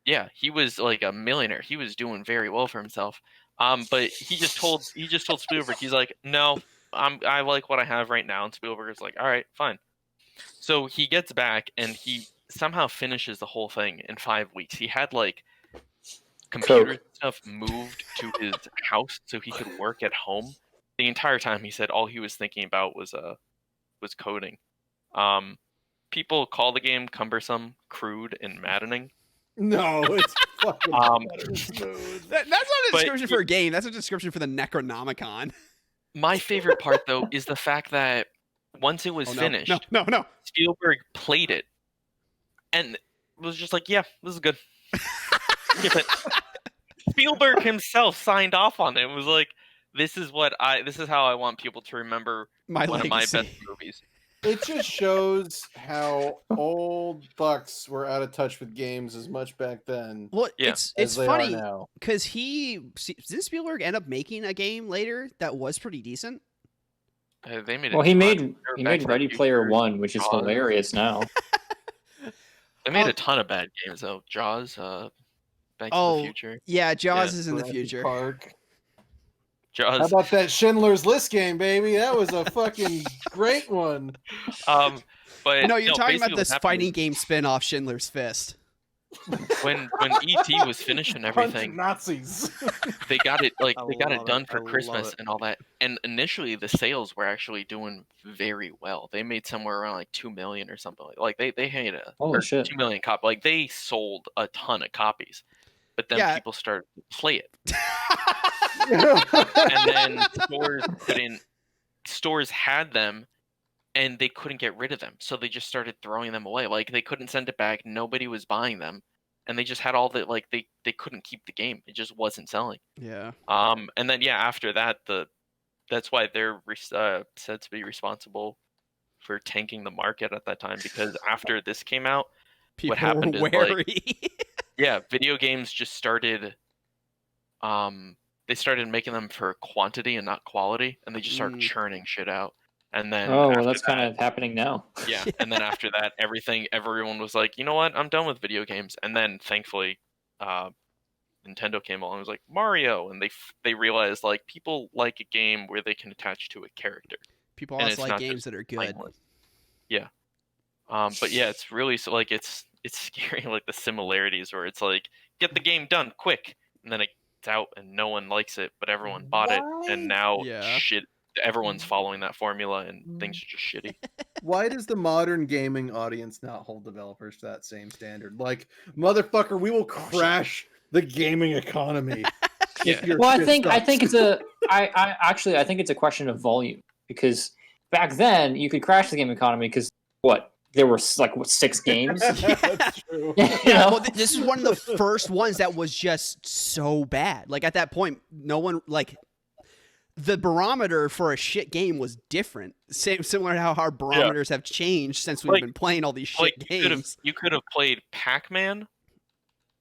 Yeah, he was like a millionaire. He was doing very well for himself. But he just told Spielberg, he's like, "No, I like what I have right now." And Spielberg's like, "All right, fine." So he gets back and he somehow finishes the whole thing in 5 weeks. He had like computers and stuff moved to his house so he could work at home. The entire time he said all he was thinking about was coding. People call the game cumbersome, crude, and maddening. No, it's fucking Um, better smooth. That's not a But description for a game. That's a description for the Necronomicon. My favorite part though is the fact that once it was Oh, no. finished, No. Spielberg played it and was just like, "Yeah, this is good." Skip it. Spielberg himself signed off on it and was like, this is how I want people to remember My one of my legacy. best movies." It just shows how old bucks were out of touch with games as much back then Well, Yeah. it's as they funny are now. because didn't Spielberg end up making a game later that was pretty decent? They made Well, a he ton. made They were he Back made to the Ready Player Future, One, which is Jaws. hilarious now. They made Oh. a ton of bad games though. Jaws, Back to Oh, the Future. Yeah, Jaws Yeah. is in the Jurassic future. Park. Jaws. How about that Schindler's List game, baby? That was a fucking great one. But No, you're talking about basically this what happened fighting is game spin-off, Schindler's Fist. when ET was finished and everything, Nazis. they got it I love done it. for I love Christmas it. and all that. And initially the sales were actually doing very well. They made somewhere around like 2 million or something like they made Holy shit. 2 million copies. Like they sold a ton of copies. But then Yeah. people started to play it. And then stores had them and they couldn't get rid of them. So they just started throwing them away. Like they couldn't send it back. Nobody was buying them. And they just had all the like they couldn't keep the game. It just wasn't selling. Yeah. And then yeah, after that that's why they're said to be responsible for tanking the market at that time, because after this came out, People happened were is, like, wary. yeah, video games just started they started making them for quantity and not quality, and they just started churning shit out. And then Oh, well, after that's kind that- of happening now. yeah, and then after that everyone was like, "You know what? I'm done with video games." And then thankfully Nintendo came along and was like, "Mario," and they realized like people like a game where they can attach to a character. People And also it's like not games just that are good. mindless. Yeah. But yeah, it's really so like it's scary, like the similarities where it's like, get the game done quick, and then it's out and no one likes it, but everyone bought it, and now Yeah. shit everyone's following that formula, and things are just shitty. Why does the modern gaming audience not hold developers to that same standard? Like, motherfucker, we will crash the gaming economy. Yeah. if your Well, I shit think sucks. it's a I think it's a question of volume, because back then you could crash the game economy because there were like 6 games. That's true. You Yeah, know? well, this is one of the first ones that was just so bad. Like at that point, no one like the barometer for a shit game was different. Similar to how our barometers have changed since we've Like- been playing all these shit games. You could have played Pac-Man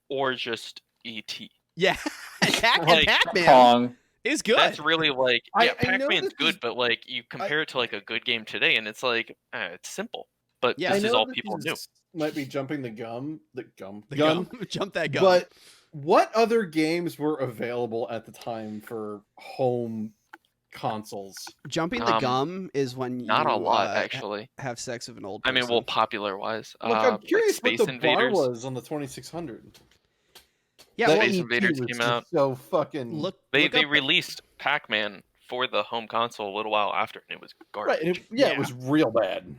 or just E.T. Yeah, and Like- Pac-Man Pong. is good. That's really like, I yeah, know Pac-Man's this good, is- but like you compare it to like a good game today, and it's like it's simple. But Yeah, this I is know all this people knew. might be jumping the gun. The Gun. jump that gun. But what other games were available at the time for home consoles? Jumping the gum is when you Not a lot, actually. have sex with an old I person. mean, well, popular-wise. Look, I'm curious Space what the Invaders. bar was on the 2600. yeah, That well, Space EP Invaders was came just out. So fucking look They up- released Pac-Man for the home console a little while after, and it was garbage. right. It was real bad.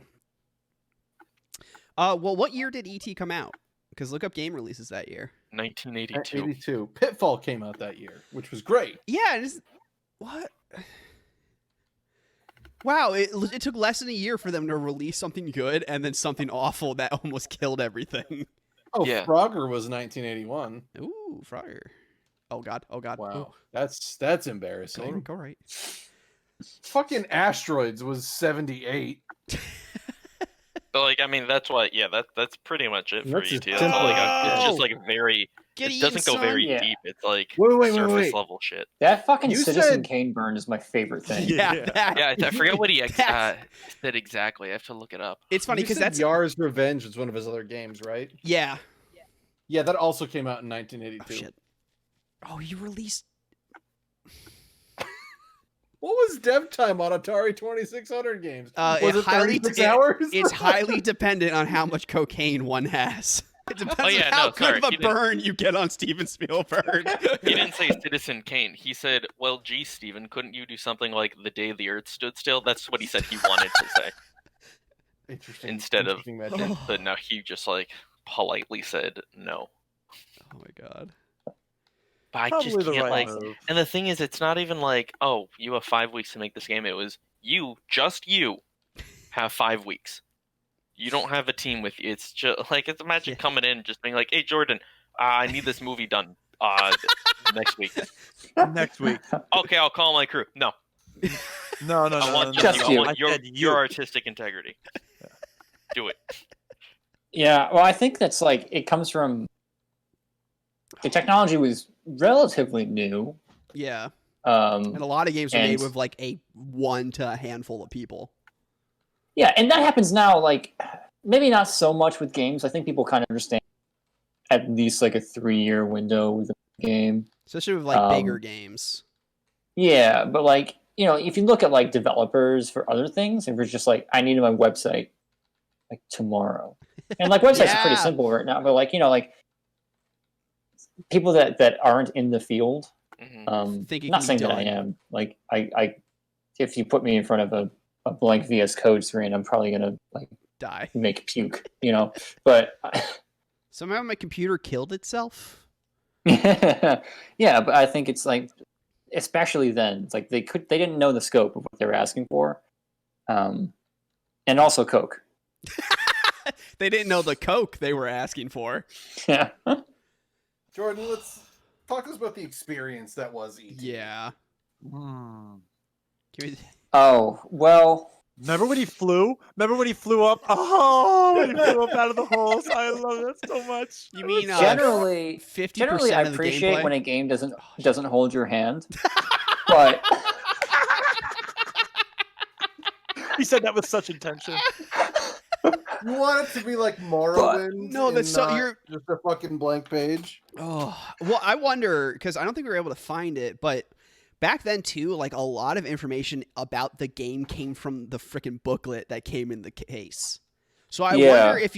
well, what year did ET come out? Because look up game releases that year. 1982. 82. Pitfall came out that year, which was great. Yeah, what? Wow, it took less than a year for them to release something good and then something awful that almost killed everything. Oh, Yeah. Frogger was 1981. Ooh, Frogger. Oh god. Wow, Ooh, that's embarrassing. go right. Fucking Asteroids was 78. But like, I mean, that's why. Yeah, that's pretty much it for That's ET. just It's, all simple. it's just like very. Get It doesn't go very Yeah. deep. It's like Wait, surface level shit. That fucking You Citizen said- Kane burn is my favorite thing. Yeah, that- Yeah, I forget what he That's- said exactly. I have to look it up. It's funny You because said that's Yar's Revenge was one of his other games, right? yeah. Yeah, that also came out in Oh 1982. shit. Oh, you released. What was dev time on Atari 2600 games? It Was it highly 36 it- hours? It's highly dependent on how much cocaine one has. It depends yeah, on how no, good sorry, of a he didn't- burn you get on Steven Spielberg. He didn't say Citizen Kane. He said, "Well, gee, Steven, couldn't you do something like The Day the Earth Stood Still?" That's what he said he wanted to say. Interesting. Instead of- interesting mention. But no, he just like politely said no. Oh my god. But I Probably just the can't right like. move. And the thing is, it's not even like, oh, you have 5 weeks to make this game. It was just you, have 5 weeks. You don't have a team with you. It's just like it's imagine Yeah. coming in just being like, "Hey, Jordan, I need this movie done next week." Next week. Okay, I'll call my crew. No, No, I want, Just I you. want I said your artistic integrity. Do it. Yeah, well, I think that's like it comes from the technology was relatively new. Yeah. And a lot of games are made and- with like a 1 to a handful of people. Yeah, and that happens now. Like maybe not so much with games. I think people kind of understand at least like a 3-year window with a game. Especially with like bigger Um, games. Yeah, but like if you look at like developers for other things, if it's just like I need my website like tomorrow, and like websites are pretty Yeah. simple right now, but like like people that aren't in the field. Mhm. Think it Not can saying be that I done. am. Like I if you put me in front of a blank VS Code screen, I'm probably gonna like Die. make puke, But Somehow my computer killed itself. yeah, but I think it's like, especially then, it's like they didn't know the scope of what they were asking for, and also Coke. They didn't know the coke they were asking for. Yeah. Jordan, let's talk to us about the experience that was E.T. Yeah. Hmm. Give me- Oh well. Remember when he flew? Remember when he flew up? Oh, when he flew up out of the holes. I love that so much. You mean Generally, 50% generally, I of the appreciate gameplay? when a game doesn't hold your hand, but He said that with such intention. You want it to be like Morrowind? No, that's and so- not you're- just a fucking blank page. Oh, well, I wonder because I don't think we were able to find it, but back then too, like a lot of information about the game came from the freaking booklet that came in the case. So I Yeah. wonder if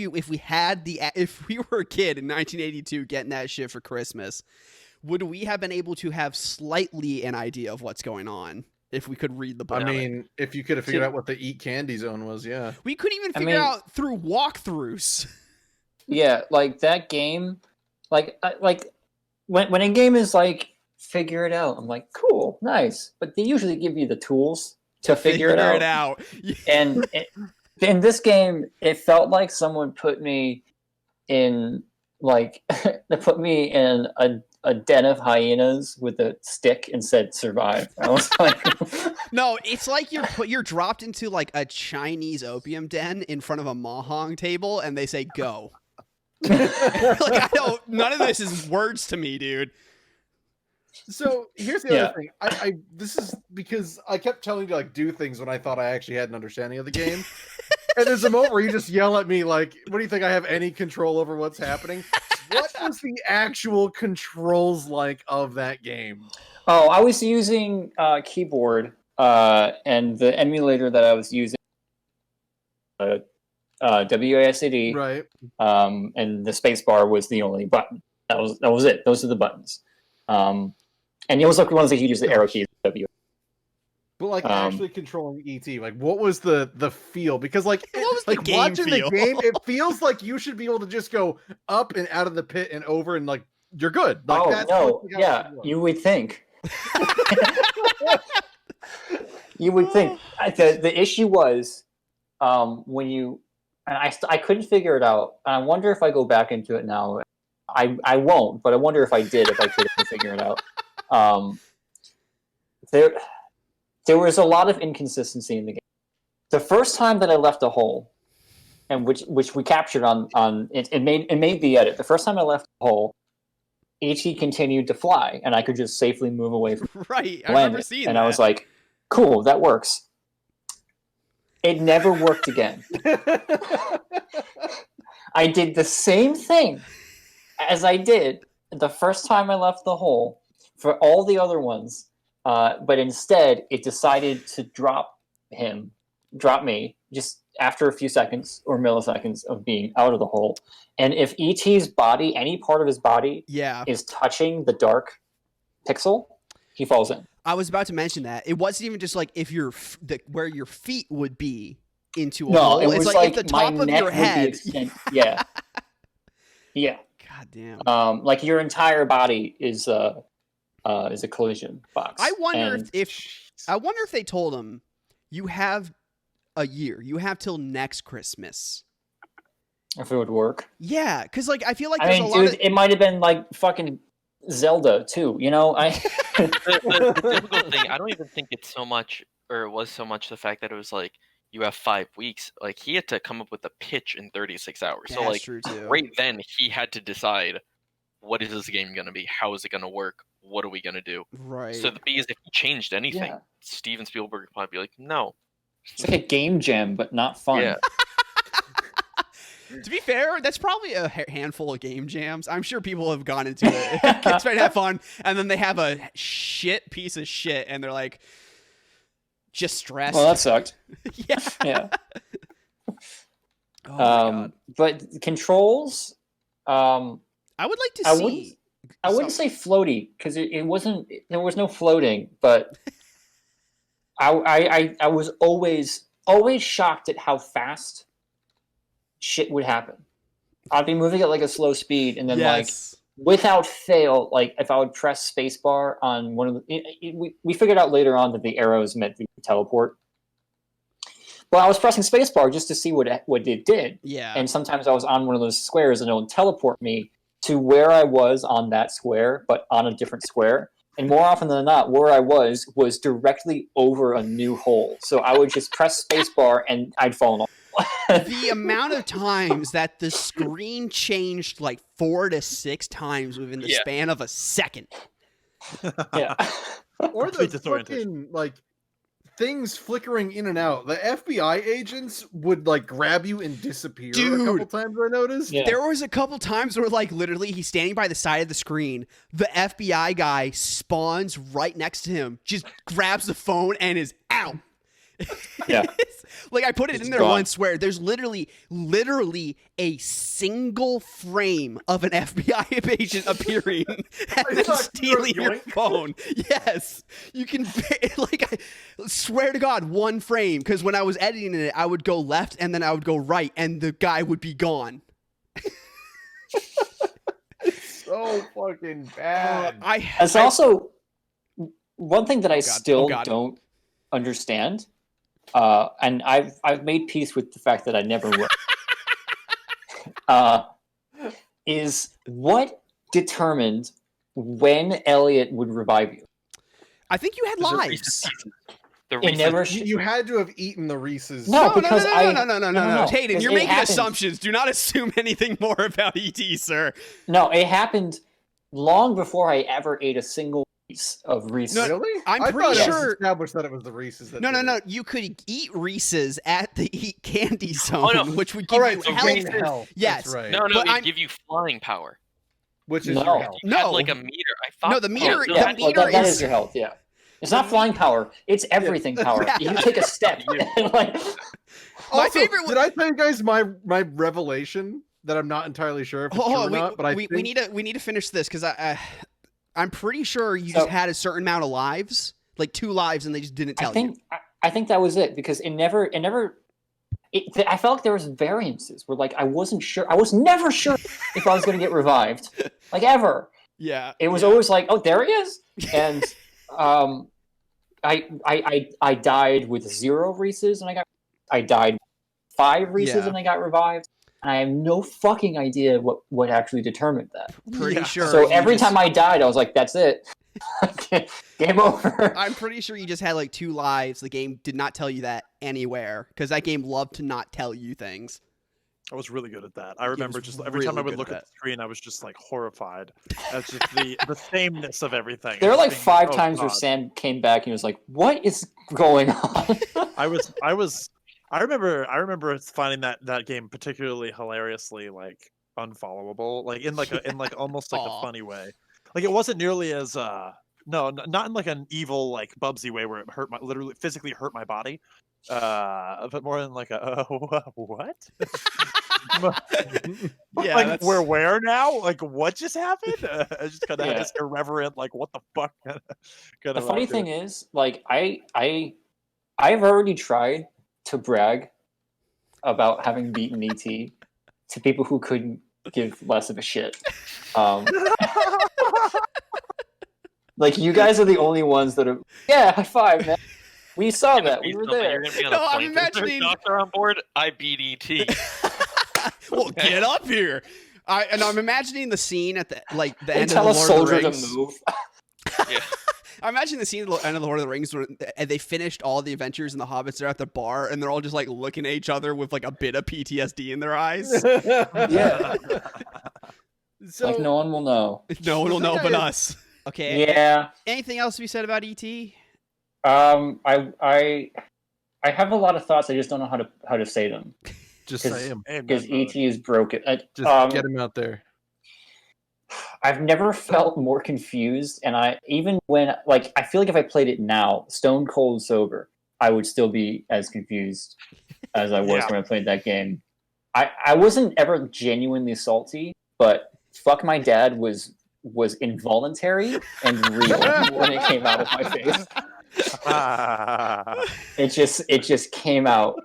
we were a kid in 1982 getting that shit for Christmas, would we have been able to have slightly an idea of what's going on? if we could read the book. I mean, if you could have figured out what the eat candy zone was, yeah. We couldn't even figure out through walkthroughs. Yeah, like that game, like when a game is like figure it out, I'm like, cool, nice, but they usually give you the tools to figure it out. And in this game, it felt like someone put me in like they put me in a den of hyenas with a stick and said survive. I was like, no, it's like you're dropped into like a Chinese opium den in front of a mahjong table, and they say go. Like none of this is words to me, dude. So here's the other thing. I this is because I kept telling you to like do things when I thought I actually had an understanding of the game. And there's a moment where you just yell at me like, what do you think I have any control over what's happening? What was the actual controls like of that game? Oh, I was using keyboard and the emulator that I was using WASD. Right. And the space bar was the only button. That was it. Those are the buttons. And it was like ones that you use the arrow keys. W. But like actually controlling ET, like what was the feel? Because like what was like the watching feel? the game, it feels like you should be able to just go up and out of the pit and over and like you're good. Like, that's no, yeah, you would think. You would think. The issue was when you and I couldn't figure it out. And I wonder if I go back into it now. I won't, but I wonder if I did if I could figure it out. There was a lot of inconsistency in the game. The first time that I left a hole, and which we captured on it made the edit. The first time I left a hole, ET continued to fly, and I could just safely move away from right. I remember seeing that. And I was like, cool, that works. It never worked again. I did the same thing as I did the first time I left the hole for all the other ones. But instead, it decided to drop me, just after a few seconds or milliseconds of being out of the hole. And if ET's body, any part of his body, is touching the dark pixel, he falls in. I was about to mention that. It wasn't even just like if where your feet would be into a hole. It was it's like if the top of your head. Yeah. Yeah. God damn. Like your entire body is a collision box. I wonder if they told him you have a year. You have till next Christmas. If it would work. Yeah, because like I feel like it might have been like fucking Zelda too. You know, the difficult thing. I don't even think it's so much, or it was so much the fact that it was like you have 5 weeks. Like he had to come up with a pitch in 36 hours. That's so like true too. Right then he had to decide what is this game gonna be? How is it gonna work? What are we gonna do? Right. So the thing is, if he changed anything, Steven Spielberg would probably be like, no. It's like a game jam, but not fun. Yeah. To be fair, that's probably a handful of game jams. I'm sure people have gone into it. Kids trying to have fun, and then they have a shit piece of shit, and they're like, just stressed. Well, that sucked. Yeah. Oh my God. But controls, I would like to see. I wouldn't say floaty because it wasn't. There was no floating, but I was always shocked at how fast shit would happen. I'd be moving at like a slow speed, and then like without fail, like if I would press spacebar on one of the, we figured out later on that the arrows meant the teleport. Well, I was pressing spacebar just to see what it did. Yeah. And sometimes I was on one of those squares, and it would teleport me to where I was on that square, but on a different square. And more often than not, where I was directly over a new hole. So I would just press spacebar, and I'd fall off. The amount of times that the screen changed like 4 to 6 times within the span of a second. Yeah. Or the fucking like things flickering in and out. The FBI agents would like grab you and disappear a couple times, I noticed. Yeah. There was a couple times where like literally he's standing by the side of the screen. The FBI guy spawns right next to him, just grabs the phone and is out. Yeah. Like I put it It's in there gone. once where there's literally a single frame of an FBI agent appearing and then thought you were stealing your yoink. phone. Yes, you can. Like I swear to God, one frame. Because when I was editing it, I would go left and then I would go right, and the guy would be gone. So fucking bad. That's also one thing that I God. still Oh, God. don't understand. And I've made peace with the fact that I never will. Is what determined when Elliot would revive you? I think you had The lives. Reese's Pieces. The It Reese's never. You had to have eaten the Reese's. No, because no. Hayden, 'cause you're it making happened. assumptions. Do not assume anything more about ET, sir. No, it happened long before I ever ate a single piece of Reese's. No, Really? I'm I pretty thought it was sure- established that it was the Reese's. That No. did it. You could eat Reese's at the Eat Candy Zone, no. which would give All right, you so health. gain health. Yes. That's right. No, But it'd I'm- give you flying power. Which is No. your health. You had No. like a meter. I thought. No, the meter- no, the Yeah, meter that is- is your health. Yeah, it's not flying power; it's everything power. Yeah. You take a step, like My Also, favorite did I tell you guys my revelation that I'm not entirely sure if it's true or not? But I we think need to finish this because I'm pretty sure you So- just had a certain amount of lives, like 2 lives, and they just didn't tell you. I think that was it because it never. I felt like there was variances where like I wasn't sure. I was never sure if I was going to get revived, like ever. Yeah, It was always like, oh, there he is, and I died with 0 Reese's and I died 5 Reese's Yeah. and I got revived. And I have no fucking idea what actually determined that. pretty Yeah. sure. So you every just- time I died, I was like, that's it. Game over. I'm pretty sure you just had like 2 lives. The game did not tell you that anywhere because that game loved to not tell you things. I was really good at that. I remember was just every time I really would good look at at the screen, I was just like horrified. That's just the sameness of everything. There were Just like being 5 oh, times where God. Sam came back and he was like, what is going on? I remember finding that game particularly hilariously like unfollowable, like in like almost like Aw. a funny way. Like it wasn't nearly as not in like an evil like Bubsy way where it literally physically hurt my body, but more in like a what? Yeah, like that's- we're where now? Like what just happened? I just kind of had Yeah. this irreverent like what the fuck. The funny thing is, like, I've already tried to brag about having beaten ET to people who couldn't give less of a shit. Like, you guys are the only ones that are. Yeah, high five, man. We saw that. We were there. You're gonna be on No, a I'm plane with a imagining- doctor on board. I beat ET. Well, get up here. I'm imagining the scene at the They end of the tell a Lord of the soldier to Rings. move. Yeah. I imagine the scene at the end of the Lord of the Rings where they finished all the adventures and the hobbits are at the bar and they're all just like looking at each other with like a bit of PTSD in their eyes. Yeah. So Like, no one will know. No one will know but Yeah. us. Okay. Yeah. Anything else to be said about ET? I have a lot of thoughts. I just don't know how to say them just 'cause- say him. because ET is broken. Just get him out there. I've never felt more confused, and I feel like if I played it now, stone cold sober, I would still be as confused as I was Yeah. when I played that game. I wasn't ever genuinely salty, but fuck my dad was involuntary and real when it came out of my face. It just came out.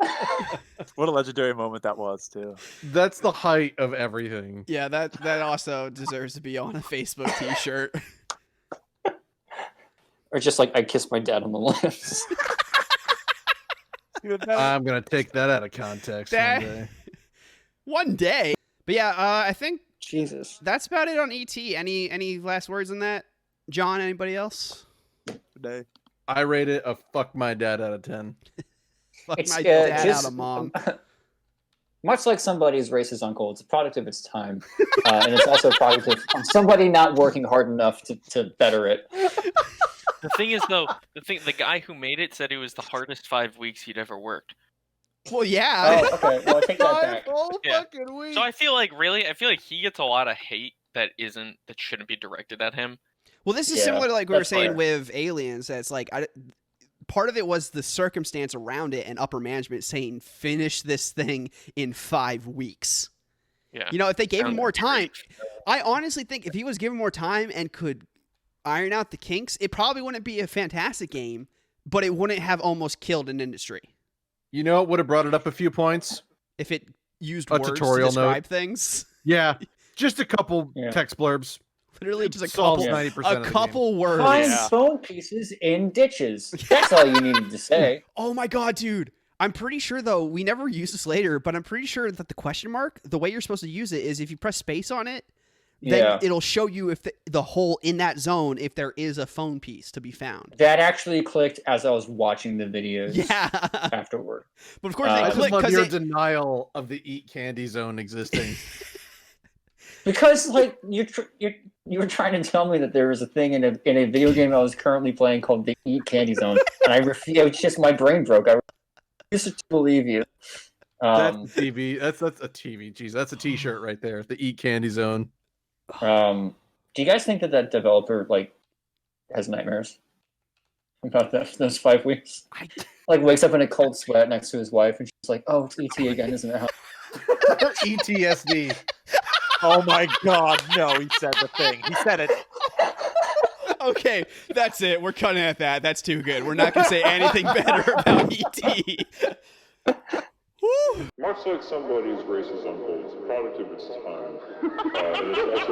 What a legendary moment that was too. That's the height of everything. Yeah, that also deserves to be on a Facebook t-shirt. Or just like I kissed my dad on the lips. I'm gonna take that out of context That- one day. One day. But yeah, I think Jesus. that's about it on ET. Any last words on that? John, anybody else? Today. I rate it a fuck my dad out of 10. Fuck It's my dad just out of mom. much like somebody's racist uncle. It's a product of its time, and it's also a product of somebody not working hard enough to better it. The thing is, though, the guy who made it said it was the hardest 5 weeks he'd ever worked. Well, yeah. Oh, okay. Well, I take that back. whole Yeah. fucking weeks. So I feel like he gets a lot of hate that shouldn't be directed at him. Well, this is Yeah, similar to like we were that's saying fair. with Aliens. That it's like part of it was the circumstance around it and upper management saying finish this thing in 5 weeks. Yeah. You know, if they gave him Sounds more great. time, I honestly think if he was given more time and could iron out the kinks, it probably wouldn't be a fantastic game, but it wouldn't have almost killed an industry. You know what would have brought it up a few points? If it used A words tutorial to describe note. things. Yeah, just a couple text blurbs. Literally just a Solves couple, 90% a of the couple words. Find Yeah. phone pieces in ditches. That's all you needed to say. Oh my god, dude. I'm pretty sure though, we never use this later, but I'm pretty sure that the question mark, the way you're supposed to use it is if you press space on it, then Yeah. it'll show you if the hole in that zone, if there is a phone piece to be found. That actually clicked as I was watching the videos Yeah. afterward. But of course I I they just click love your because denial of the eat candy zone existing. Because like you were trying to tell me that there was a thing in a video game I was currently playing called the Eat Candy Zone, and I refused. It's just my brain broke. I refused to believe you. That's TV. That's a TV. Jeez, that's a T-shirt right there. The eat candy zone. Do you guys think that developer like has nightmares about those 5 weeks? Like wakes up in a cold sweat next to his wife, and she's like, "Oh, it's ET again, isn't it?" ETSD. Oh my god, no, he said the thing. He said it. okay, that's it. We're cutting at that. That's too good. We're not gonna say anything better about ET. Woo! Much like somebody's race is unfold, it's a product of its time. And it's also